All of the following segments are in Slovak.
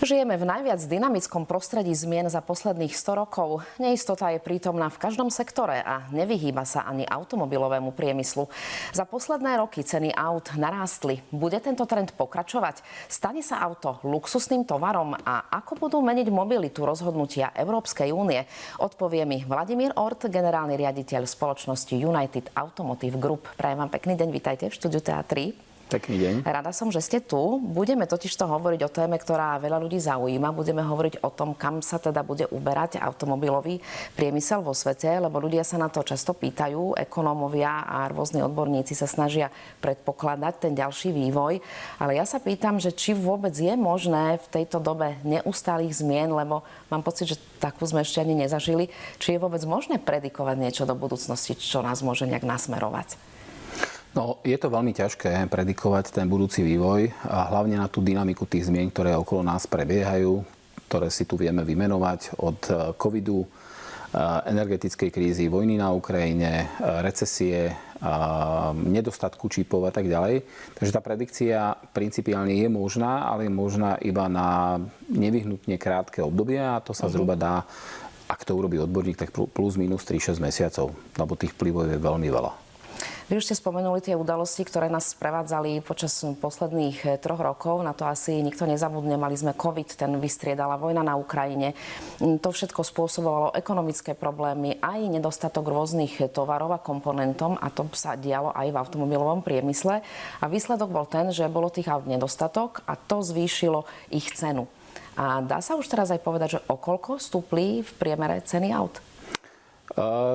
Žijeme v najviac dynamickom prostredí zmien za posledných 100 rokov. Neistota je prítomná v každom sektore a nevyhýba sa ani automobilovému priemyslu. Za posledné roky ceny aut narástli. Bude tento trend pokračovať? Stane sa auto luxusným tovarom a ako budú meniť mobilitu rozhodnutia Európskej únie? Odpovie mi Vladimír Ort, generálny riaditeľ spoločnosti United Automotive Group. Prajem vám pekný deň, vítajte v štúdiu TA3. Pekný deň. Rada som, že ste tu. Budeme totižto hovoriť o téme, ktorá veľa ľudí zaujíma. Budeme hovoriť o tom, kam sa teda bude uberať automobilový priemysel vo svete, lebo ľudia sa na to často pýtajú. Ekonómovia a rôzni odborníci sa snažia predpokladať ten ďalší vývoj. Ale ja sa pýtam, že či vôbec je možné v tejto dobe neustálých zmien, lebo mám pocit, že takú sme ešte ani nezažili, či je vôbec možné predikovať niečo do budúcnosti, čo nás môže nejak nasmerovať. No, je to veľmi ťažké predikovať ten budúci vývoj a hlavne na tú dynamiku tých zmien, ktoré okolo nás prebiehajú, ktoré si tu vieme vymenovať od covidu, energetickej krízy, vojny na Ukrajine, recesie, nedostatku čipov a tak ďalej. Takže tá predikcia principiálne je možná, ale je možná iba na nevyhnutne krátke obdobie a to sa zhruba dá, ak to urobí odborník, tak plus minus 3-6 mesiacov, lebo tých vplyvov je veľmi veľa. Vy už ste spomenuli tie udalosti, ktoré nás sprevádzali počas posledných 3 rokov. Na to asi nikto nezabudne. Mali sme COVID, ten vystriedala vojna na Ukrajine. To všetko spôsobovalo ekonomické problémy, aj nedostatok rôznych tovarov a komponentom. A to sa dialo aj v automobilovom priemysle. A výsledok bol ten, že bolo tých aut nedostatok a to zvýšilo ich cenu. A dá sa už teraz aj povedať, že o koľko stúpli v priemere ceny aut?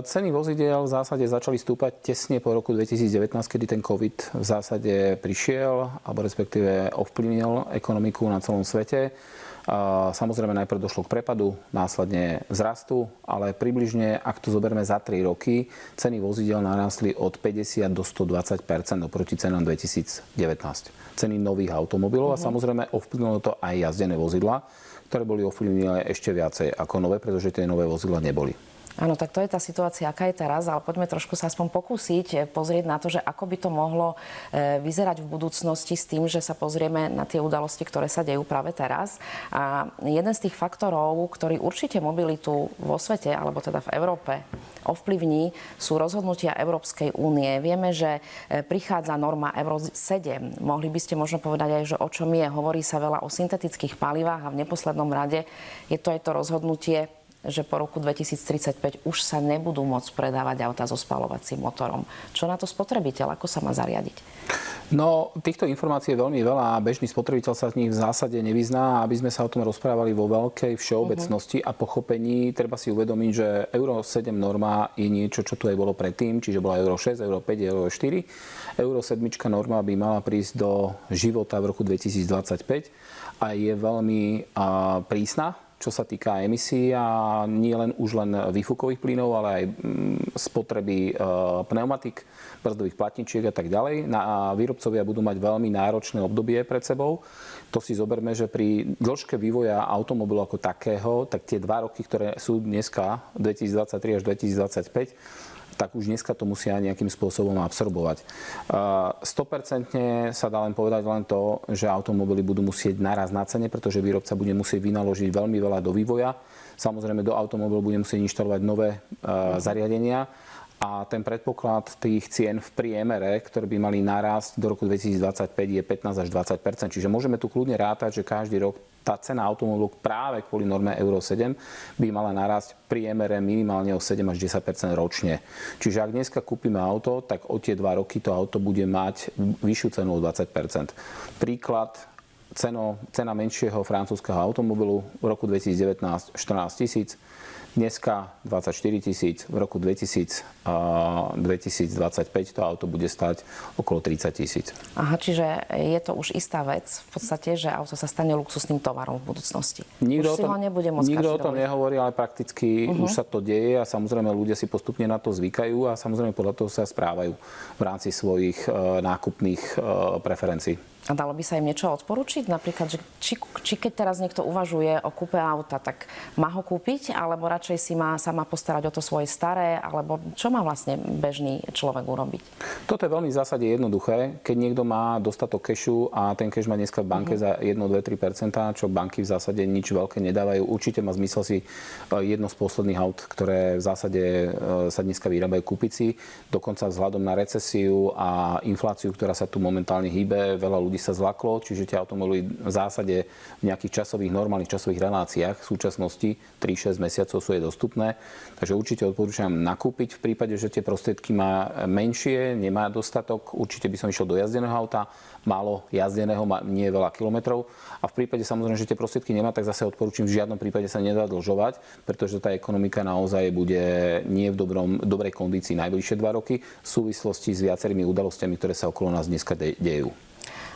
Ceny vozidiel v zásade začali stúpať tesne po roku 2019, kedy ten COVID v zásade prišiel, alebo respektíve ovplyvnil ekonomiku na celom svete. Samozrejme najprv došlo k prepadu, následne vzrastu, ale približne, ak to zoberme za 3 roky, ceny vozidiel narástli od 50 do 120% oproti cenám 2019. Ceny nových automobilov a samozrejme ovplyvnilo to aj jazdené vozidlá, ktoré boli ovplyvnené ešte viacej ako nové, pretože tie nové vozidlá neboli. Áno, tak to je tá situácia, aká je teraz, ale poďme trošku sa aspoň pokúsiť pozrieť na to, že ako by to mohlo vyzerať v budúcnosti s tým, že sa pozrieme na tie udalosti, ktoré sa dejú práve teraz. A jeden z tých faktorov, ktorý určite mobilitu vo svete, alebo teda v Európe ovplyvní, sú rozhodnutia Európskej únie. Vieme, že prichádza norma Euro 7. Mohli by ste možno povedať aj, že o čom je. Hovorí sa veľa o syntetických palivách a v neposlednom rade je to aj to rozhodnutie, že po roku 2035 už sa nebudú môcť predávať autá so spaľovacím motorom. Čo na to spotrebiteľ? Ako sa má zariadiť? No, týchto informácií je veľmi veľa a bežný spotrebiteľ sa v nich v zásade nevyzná. Aby sme sa o tom rozprávali vo veľkej všeobecnosti a pochopení, treba si uvedomiť, že Euro 7 norma je niečo, čo tu aj bolo predtým, čiže bola Euro 6, Euro 5, Euro 4. Euro 7 norma by mala prísť do života v roku 2025 a je veľmi prísna, čo sa týka emisí a nie len výfukových plynov, ale aj spotreby pneumatik, brzdových platničiek a tak ďalej. Výrobcovia budú mať veľmi náročné obdobie pred sebou. To si zoberme, že pri dĺžke vývoja automobilu ako takého, tak tie 2 roky, ktoré sú dneska, 2023 až 2025, tak už dneska to musia nejakým spôsobom absorbovať. 100% sa dá len povedať len to, že automobily budú musieť naraz na cene, pretože výrobca bude musieť vynaložiť veľmi veľa do vývoja. Samozrejme do automobilu bude musieť inštalovať nové zariadenia a ten predpoklad tých cien v priemere, ktoré by mali narásť do roku 2025, je 15 až 20%. Čiže môžeme tu kľudne rátať, že každý rok tá cena automobilu práve kvôli norme Euro 7 by mala narásť v priemere minimálne o 7 až 10% ročne. Čiže ak dneska kúpime auto, tak o tie 2 roky to auto bude mať vyššiu cenu o 20%. Príklad, cena menšieho francúzskeho automobilu v roku 2019 14 000, dneska 24 000, v roku 2025 to auto bude stať okolo 30 000. Aha, čiže je to už istá vec v podstate, že auto sa stane luxusným tovarom v budúcnosti. Nikto o tom nehovorí, ale prakticky už sa to deje a samozrejme ľudia si postupne na to zvykajú a samozrejme podľa toho sa správajú v rámci svojich nákupných preferencií. A dalo by sa im niečo odporučiť? Napríklad, že či keď teraz niekto uvažuje o kúpe auta, tak má ho kúpiť, alebo radšej sa má postarať o to svoje staré, alebo čo má vlastne bežný človek urobiť? Toto je veľmi v zásade jednoduché. Keď niekto má dostatok kešu a ten keš má dneska v banke za 1, 2, 3%, čo banky v zásade nič veľké nedávajú, určite má zmysel si jedno z posledných aut, ktoré v zásade sa dneska vyrábajú, kúpiť si. Dokonca vzhľadom na recesiu a infláciu, ktorá sa tu momentálne hýbe, veľa ľudí sa zlaklo, čiže tie automobily v zásade v nejakých normálnych časových reláciách v súčasnosti 3-6 mesiacov sú dostupné. Takže určite odporúčam nakúpiť v prípade, že tie prostriedky má menšie, nemá dostatok. Určite by som išiel do jazdeného auta, málo jazdeného, nie veľa kilometrov. A v prípade samozrejme, že tie prostriedky nemá, tak zase odporúčam, v žiadnom prípade sa nedá dlžovať, pretože tá ekonomika naozaj bude nie v dobrej kondícii najbližšie 2 roky v súvislosti s viacerými udalosťami, ktoré sa okolo nás dneska dejú.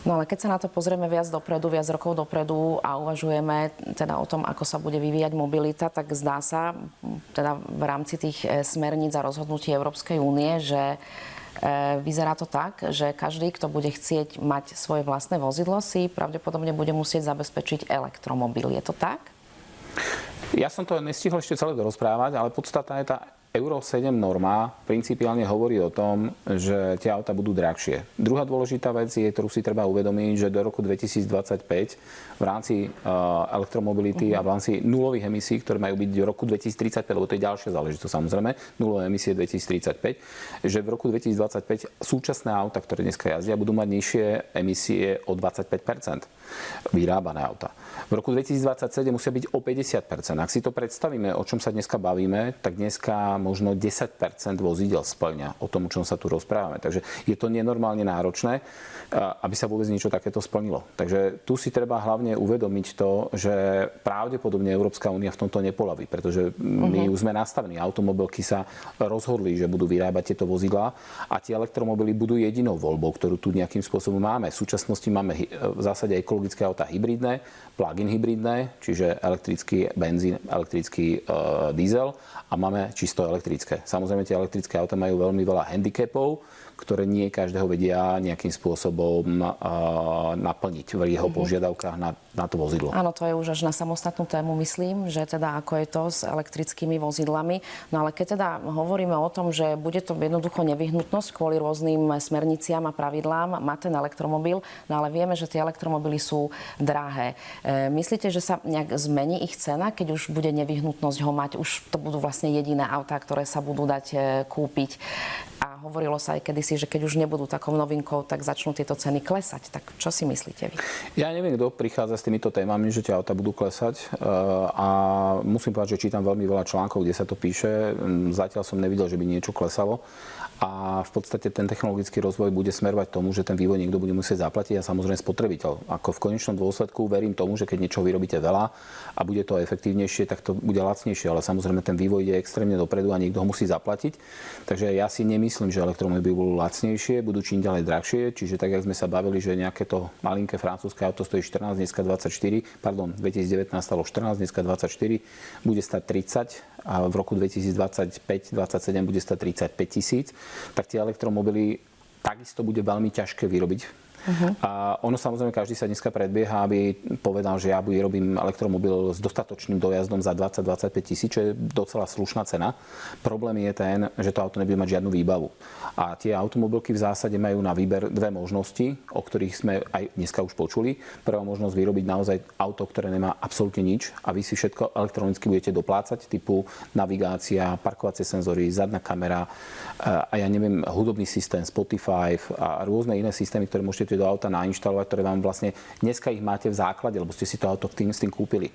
No ale keď sa na to pozrieme viac rokov dopredu a uvažujeme teda o tom, ako sa bude vyvíjať mobilita, tak zdá sa teda v rámci tých smerníc a rozhodnutí Európskej únie, že vyzerá to tak, že každý, kto bude chcieť mať svoje vlastné vozidlo, si pravdepodobne bude musieť zabezpečiť elektromobil. Je to tak? Ja som to nestihol ešte celé dorozprávať, ale podstata je tá Euro 7 norma principiálne hovorí o tom, že tie auta budú drahšie. Druhá dôležitá vec je, ktorú si treba uvedomiť, že do roku 2025 v rámci elektromobility a v rámci nulových emisí, ktoré majú byť v roku 2035, lebo to je ďalšia záležitosť samozrejme, nulové emisie 2035, že v roku 2025 súčasné auta, ktoré dneska jazdia, budú mať nižšie emisie o 25%. Vyrábané auta. V roku 2027 musia byť o 50%. Ak si to predstavíme, o čom sa dneska bavíme, tak dneska možno 10% vozidel spĺňa o tom, o čom sa tu rozprávame. Takže je to nenormálne náročné, aby sa vôbec niečo takéto splnilo. Takže tu si treba hlavne uvedomiť to, že pravdepodobne Európska únia v tomto nepolaví, pretože my už sme nastavení. Automobilky sa rozhodli, že budú vyrábať tieto vozidlá a tie elektromobily budú jedinou voľbou, ktorú tu nejakým spôsobom máme. V súčasnosti máme v zásade ekologické autá hybridné, plug-in hybridné, čiže elektrický benzín, elektrický diesel a máme čisto elektrické. Samozrejme, tie elektrické auta majú veľmi veľa handicapov, ktoré nie každého vedia nejakým spôsobom naplniť v jeho požiadavkách na to vozidlo. Áno, to je už až na samostatnú tému, myslím, že teda ako je to s elektrickými vozidlami. No ale keď teda hovoríme o tom, že bude to jednoducho nevyhnutnosť kvôli rôznym smerniciam a pravidlám mať ten elektromobil, no ale vieme, že tie elektromobily sú drahé. Myslíte, že sa nejak zmení ich cena, keď už bude nevyhnutnosť ho mať? Už to budú vlastne jediné autá, ktoré sa budú dať kúpiť. A hovorilo sa aj kedysi, že keď už nebudú takou novinkou, tak začnú tieto ceny klesať. Tak čo si myslíte vy? Ja neviem, kto prichádza s týmito témami, že tie auta budú klesať. A musím povedať, že čítam veľmi veľa článkov, kde sa to píše. Zatiaľ som nevidel, že by niečo klesalo. A v podstate ten technologický rozvoj bude smerovať tomu, že ten vývoj niekto bude musieť zaplatiť a samozrejme spotrebiteľ. Ako v konečnom dôsledku verím tomu, že keď niečo vyrobíte veľa a bude to efektívnejšie, tak to bude lacnejšie, ale samozrejme ten vývoj ide extrémne dopredu a niekto ho musí zaplatiť. Takže ja si nemyslím, že elektromobily budú lacnejšie, budú čím ďalej drahšie, čiže tak jak sme sa bavili, že nejaké to malinké francúzske auto stojí 14, dneska 2019 stalo 14, dneska 24, bude stať 30 a v roku 2025-2027 bude stať 35 000, tak tie elektromobily takisto bude veľmi ťažké vyrobiť. A ono samozrejme, každý sa dneska predbieha, aby povedal, že ja vyrobím elektromobil s dostatočným dojazdom za 20-25 tisíc, čo je docela slušná cena. Problém je ten, že to auto nebude mať žiadnu výbavu. A tie automobilky v zásade majú na výber dve možnosti, o ktorých sme aj dneska už počuli. Prvá možnosť vyrobiť naozaj auto, ktoré nemá absolútne nič a vy si všetko elektronicky budete doplácať, typu navigácia, parkovacie senzory, zadná kamera a ja neviem, hudobný systém, Spotify a rôzne iné systémy, ktoré môžete do auta nainštalovať, ktoré vám vlastne dneska ich máte v základe, lebo ste si to auto s tým kúpili.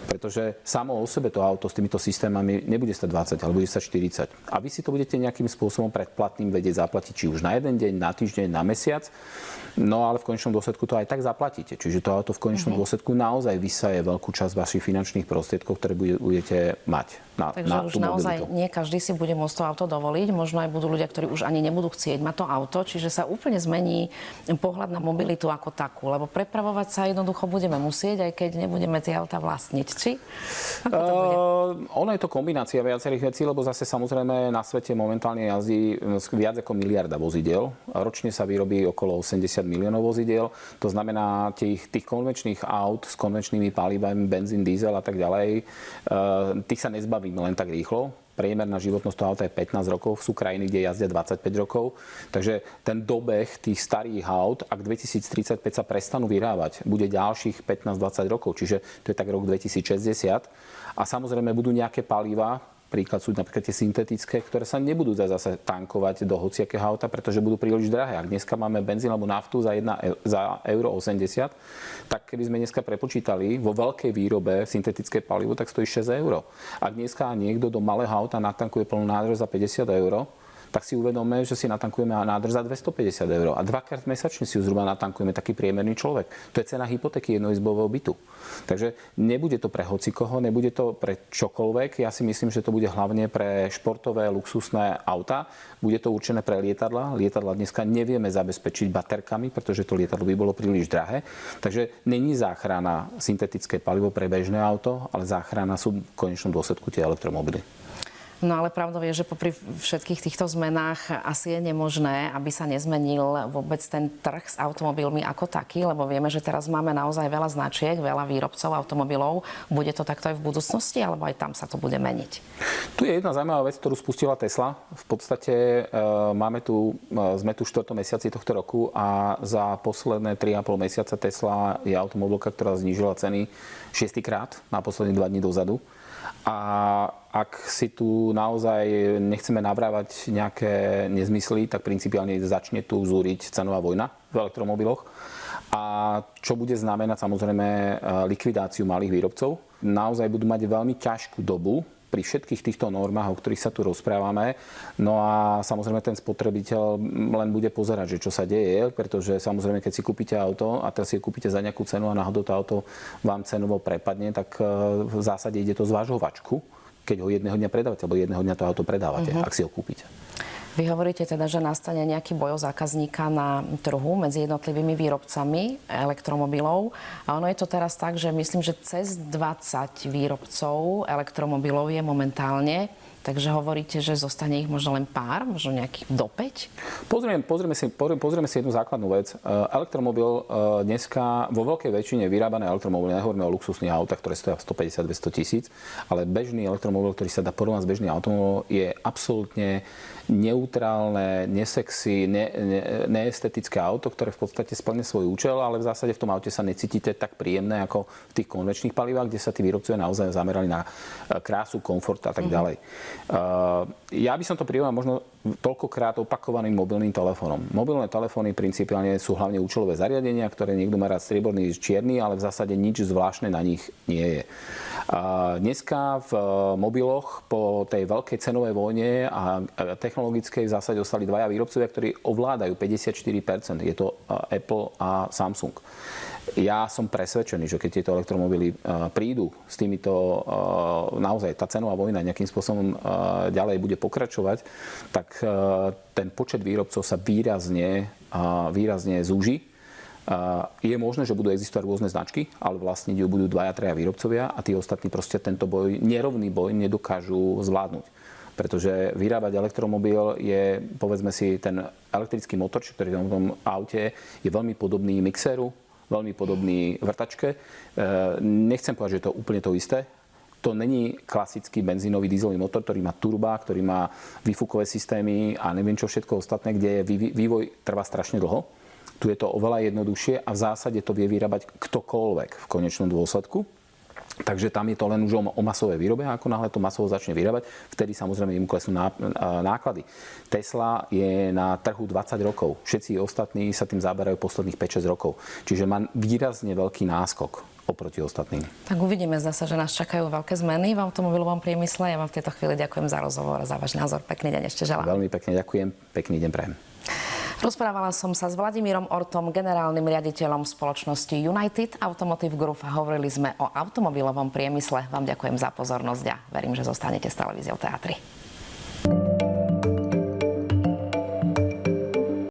Pretože samo o sebe to auto s týmito systémami nebude stať 20, ale bude stať 40. A vy si to budete nejakým spôsobom predplatným vedieť zaplatiť, či už na jeden deň, na týždeň, na mesiac. No ale v konečnom dôsledku to aj tak zaplatíte. Čiže to auto v konečnom dôsledku naozaj vysaje veľkú časť vašich finančných prostriedkov, ktoré budete mať. Takže už naozaj nie každý si bude môcť to auto dovoliť. Možno aj budú ľudia, ktorí už ani nebudú chcieť mať to auto. Čiže sa úplne zmení pohľad pohľad na mobilitu ako takú? Lebo prepravovať sa jednoducho budeme musieť, aj keď nebudeme tie auta vlastniť. Či? Ako to bude? Ono je to kombinácia viacerých vecí, lebo zase samozrejme na svete momentálne jazdí viac ako miliarda vozidiel. Ročne sa vyrobí okolo 80 miliónov vozidiel. To znamená, tých konvenčných aut s konvenčnými palivami, benzín, diesel a tak ďalej, tých sa nezbavíme len tak rýchlo. Priemerná životnosť toho auta je 15 rokov, sú krajiny, kde jazdia 25 rokov. Takže ten dobeh tých starých aut, ak 2035 sa prestanú vyrábať, bude ďalších 15-20 rokov, čiže to je tak rok 2060. A samozrejme budú nejaké palivá, príklad sú napríklad tie syntetické, ktoré sa nebudú zase tankovať do hociakého auta, pretože budú príliš drahé. Ak dneska máme benzín alebo naftu za euro 80, tak keby sme dneska prepočítali vo veľkej výrobe syntetické palivo, tak stojí 6 eur. Ak dneska niekto do malého auta natankuje plnú nádrž za 50 eur, tak si uvedome, že si natankujeme nádrž za 250 eur. A dvakrát mesačne si ju zhruba natankujeme taký priemerný človek. To je cena hypotéky jednoizbového bytu. Takže nebude to pre hocikoho, nebude to pre čokoľvek. Ja si myslím, že to bude hlavne pre športové, luxusné auta. Bude to určené pre lietadlá. Lietadlá dneska nevieme zabezpečiť baterkami, pretože to lietadlo by bolo príliš drahé. Takže není záchrana syntetické palivo pre bežné auto, ale záchrana sú v konečnom dôsledku tie elektromobily. No ale pravdou je, že popri všetkých týchto zmenách asi je nemožné, aby sa nezmenil vôbec ten trh s automobilmi ako taký, lebo vieme, že teraz máme naozaj veľa značiek, veľa výrobcov automobilov. Bude to takto aj v budúcnosti, alebo aj tam sa to bude meniť? Tu je jedna zaujímavá vec, ktorú spustila Tesla. V podstate sme tu v 4. mesiaci tohto roku a za posledné 3,5 mesiaca Tesla je automobilka, ktorá znížila ceny 6-krát na posledných 2 dní dozadu. A ak si tu naozaj nechceme navrávať nejaké nezmysly, tak principiálne začne tu zúriť cenová vojna v elektromobiloch. A čo bude znamenať samozrejme likvidáciu malých výrobcov. Naozaj budú mať veľmi ťažkú dobu pri všetkých týchto normách, o ktorých sa tu rozprávame. No a samozrejme ten spotrebiteľ len bude pozerať, že čo sa deje, pretože samozrejme, keď si kúpite auto a teraz si kúpite za nejakú cenu a náhodou to auto vám cenovo prepadne, tak v zásade ide to z vášho vačku, keď ho jedného dňa predávate, alebo jedného dňa to auto predávate, ak si ho kúpite. Vy hovoríte teda, že nastane nejaký boj o zákazníka na trhu medzi jednotlivými výrobcami elektromobilov. A ono je to teraz tak, že myslím, že cez 20 výrobcov elektromobilov je momentálne. Takže hovoríte, že zostane ich možno len pár, možno nejakých do 5? Pozrieme si jednu základnú vec. Elektromobil dneska vo veľkej väčšine vyrábané elektromobily, nehovoríme o luxusných autách, ktoré stoja 150-200 tisíc, ale bežný elektromobil, ktorý sa dá porovnať s bežným automobilom, je absolútne neutrálne, nesexy, neestetické auto, ktoré v podstate splne svoj účel, ale v zásade v tom aute sa necítite tak príjemné ako v tých konvenčných palivách, kde sa tí výrobcovia naozaj zamerali na krásu, komfort a tak ďalej. Ja by som to prirovnal možno toľkokrát opakovaným mobilným telefónom. Mobilné telefóny principiálne sú hlavne účelové zariadenia, ktoré niekto má rád strieborný, čierny, ale v zásade nič zvláštne na nich nie je. Dneska v mobiloch po tej veľkej cenovej vojne a technologickej v zásade ostali dvaja výrobcovia, ktorí ovládajú 54%. Je to Apple a Samsung. Ja som presvedčený, že keď tieto elektromobily prídu s týmito, naozaj tá cenová vojna nejakým spôsobom ďalej bude pokračovať, tak ten počet výrobcov sa výrazne zúži. Je možné, že budú existovať rôzne značky, ale vlastniť ju budú 2-3 výrobcovia a tí ostatní proste tento nerovný boj nedokážu zvládnuť. Pretože vyrábať elektromobil je, povedzme si, ten elektrický motor, ktorý je v tom aute, je veľmi podobný mixéru, veľmi podobný vrtačke. Nechcem povedať, že je to úplne to isté. To není klasický benzínový dieselový motor, ktorý má turbá, ktorý má výfukové systémy a neviem čo všetko ostatné, kde vývoj trvá strašne dlho. Tu je to oveľa jednoduchšie a v zásade to vie vyrábať ktokoľvek v konečnom dôsledku. Takže tam je to len už o masovej výrobe a ako náhle to masovo začne vyrábať, vtedy samozrejme im klesnú náklady. Tesla je na trhu 20 rokov. Všetci ostatní sa tým zaberajú posledných 5-6 rokov. Čiže má výrazne veľký náskok oproti ostatným. Tak uvidíme, zdá sa, že nás čakajú veľké zmeny v automobilovom priemysle. Ja vám v tejto chvíli ďakujem za rozhovor a za váš názor. Pekný deň ešte želám. Veľmi pekne ďakujem. Pekný deň prajem. Rozprávala som sa s Vladimírom Ortom, generálnym riaditeľom spoločnosti United Automotive Group a hovorili sme o automobilovom priemysle. Vám ďakujem za pozornosť a verím, že zostanete s televíziou Teatry.